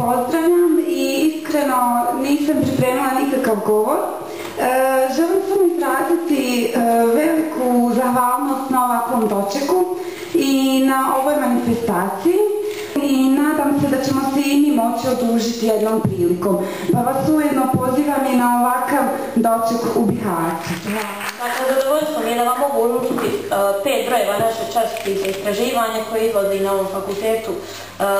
pozdravljam i iskreno nisam pripremila nikakav govor. Želim samo izraziti veliku zahvalnost na ovakvom dočeku i na ovoj manifestaciji i nadam se da ćemo se i mi moći odužiti jednom prilikom. Pa vas ujedno pozivam i na ovakav doček u Bihaću. Dakle, zadovoljstvo mi je da vam mogu uručiti 5 brojeva naše časopisa za istraživanje koje izlazi na ovom fakultetu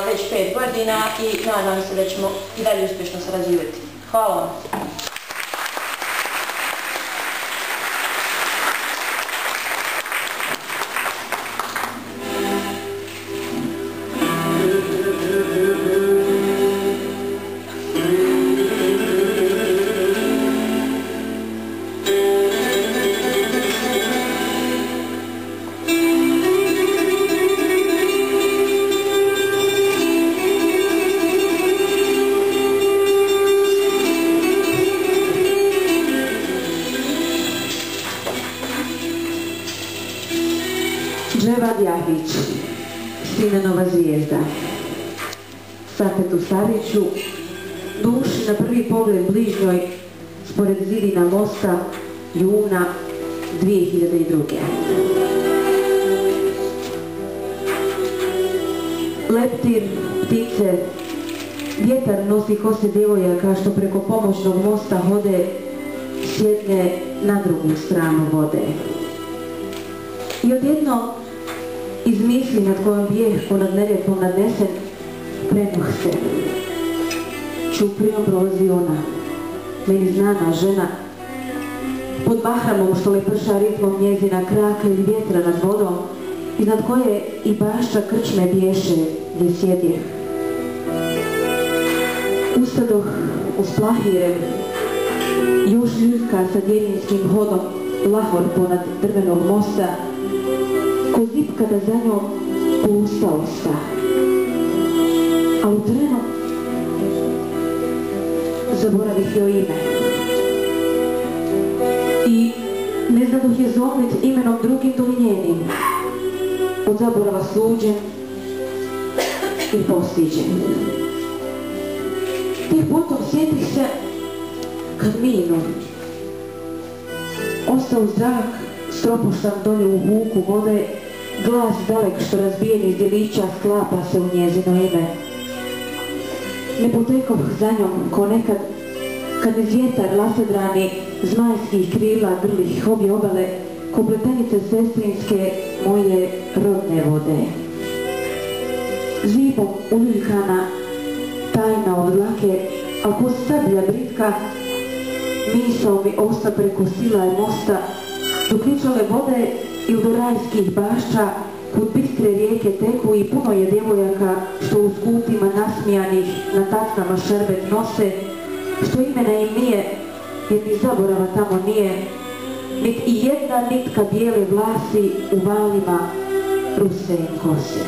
već 5 godina i nadam se da ćemo i dalje uspješno sarađivati. Hvala vam. Dževad Jahić, Sinanova zvijezda. Safetu Saviću, duši na prvi pogled bližnjoj, spored zidina mosta, juna 2002. Leptir, ptice, vjetar nosi kose djevojaka što preko pomoćnog mosta hode s jedne na drugu stranu vode. I odjedno iz misli nad kojom bijeh ponad Neretvom nadnesen, prenuh se. Čuprijom prolazi ona, meni znana žena, pod bahramom što leprša ritmom njezina kraka ili vjetra nad vodom, iznad koje i bašća krčme biješe gdje sjedje. Ustadoh uz plahirem, još ljuljka sa djelinskim hodom, lahor ponad drvenog mosta, ko zip kada za njom pusta osta. A u trenu zaboravih joj ime. I ne znadoh je zovnet imenom drugim do njenim, od zaborava sluđen i postiđen. Tek potom sjetih se kad minu ostao zrak, stropuštan dolje u vuku vode, glas dalek što razbijen iz djelića sklapa se u njezino ime. Ne potekoh za njom ko nekad, kad iz vjetar lasedrani zmajskih krila grlih obje obale, ko pletenice sestrinske moje rodne vode. Zibom uljuljkana, tajna od dlake, al ko sablja britka, misao mi osta preko sila i mosta, do ključale vode ili do rajskih bašća, put bistre rijeke teku i puno je djevojaka što u skutima nasmijanih na taknama šerbet nose, što imena im nije, jer ni zaborava tamo nije, nit i jedna nitka bijele vlasi u valima ruse im kose.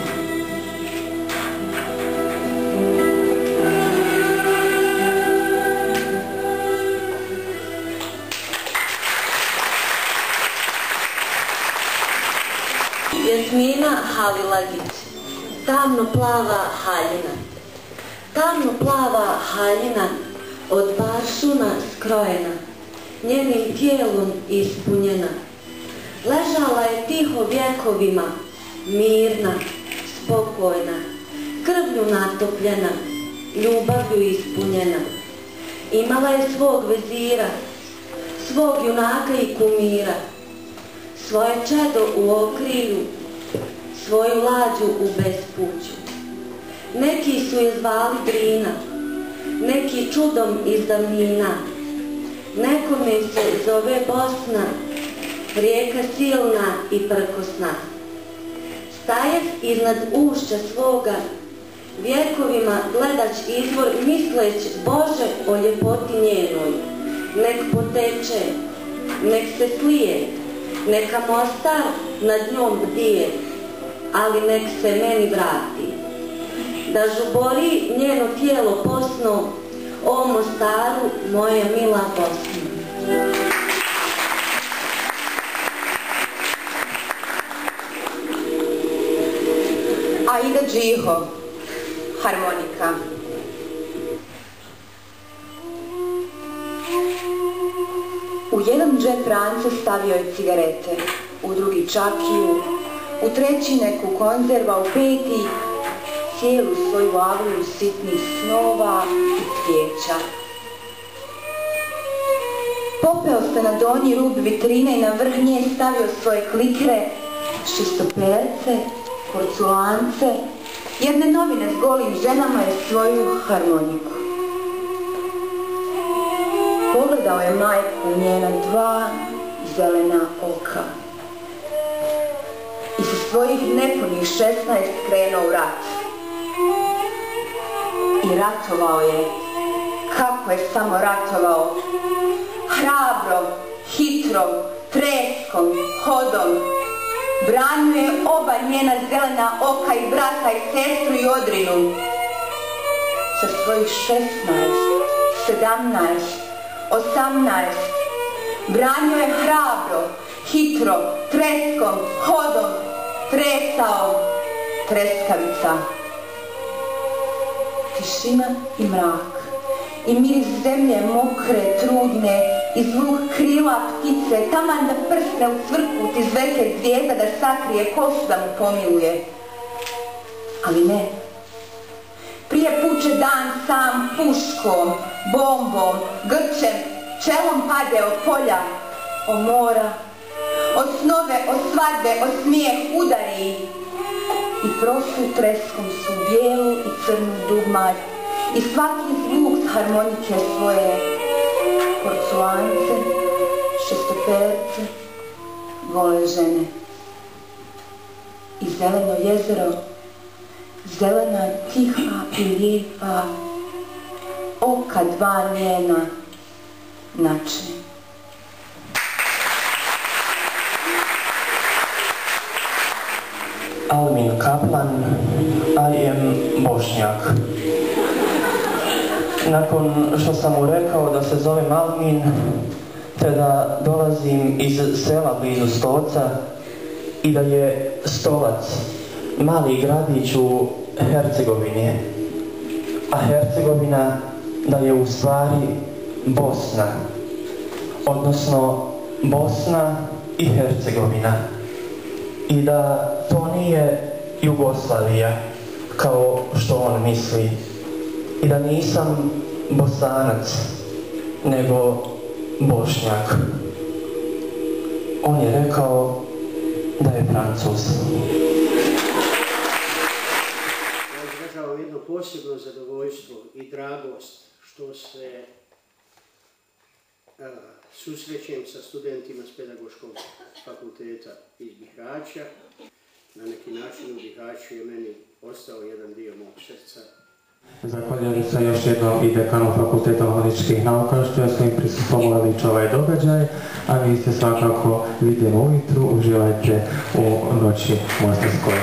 Jasmina Halilagić, tamno plava haljina. Tamno plava haljina od baršuna skrojena, njenim tijelom ispunjena. Ležala je tiho vjekovima, mirna, spokojna, krvlju natopljena, ljubavlju ispunjena. Imala je svog vezira, svog junaka i kumira, svoje čedo u okrilju, svoju lađu u bespuću. Neki su je zvali Drina, neki čudom iz davnina, nekome se zove Bosna, rijeka silna i prkosna. Stajev iznad ušća svoga, vjekovima gledać izvor misleć Bože o ljepoti njenoj, nek poteče, nek se slije, neka Mostar nad njom bdije, ali nek se meni vrati. Da žubori njeno tijelo posno, o Mostaru, moja mila Bosna. Aida Džiho, harmonika. U jedan džep rance stavio je cigarete, u drugi čakiju, u treći neku konzerva, u peti cijelu svoju avliju sitnih snova i cvijeća. Popeo se na donji rub vitrine i na vrh nje stavio svoje klikere, šestoperce, porculance, jedne novine s golim ženama i svoju harmoniku. Pogledao je majku u njena dva zelena oka i sa svojih nepunih 16 krenuo u rat. I ratovao je, kako je samo ratovao, hrabro, hitro, treskom, hodom. Branio je oba njena zelena oka i brata i sestru i Odrinu. Sa svojih 16, 17, 18, branio je hrabro, hitro, treskom, hodom, tresao, treskavica. Tišina i mrak, i miris zemlje mokre, trudne, i zvuk krila ptice, taman da prsne u cvrkut iz veke zvijezda da sakrije kosu da mu pomiluje. Ali ne. Prije puče dan sam puškom, bombom, grčem, čelom pade od polja, o mora, od snove, od svadbe, od smijeh udari i prosu treskom su bijelu i crnu dugmad i svaki zvuk s harmonike svoje porculance, šestoperce, gole žene. I zeleno jezero, zelena, tiha i lijepa, oka dva njena načne. Almin Kaplan, I am Bošnjak. Nakon što sam mu rekao da se zovem Almin, te da dolazim iz sela blizu Stolca i da je Stolac mali gradić u Hercegovini, a Hercegovina da je u stvari Bosna, odnosno Bosna i Hercegovina, i da to nije Jugoslavija kao što on misli, i da nisam Bosanac nego Bošnjak. On je rekao da je Francuz. Ja izražavam jedno posebno zadovoljstvo i dragost što se susrećem sa studentima s Pedagoškog fakulteta iz Bihaća. Na neki način u Bihaću je meni ostao jedan dio mog srca. Zahvaljujem se još jednom i dekanu Fakulteta humanističkih nauka što je svojim prisustvom uveličio ovaj događaj, a vi se svakako vidimo ujutru, uživajte u noći Mostarskoj.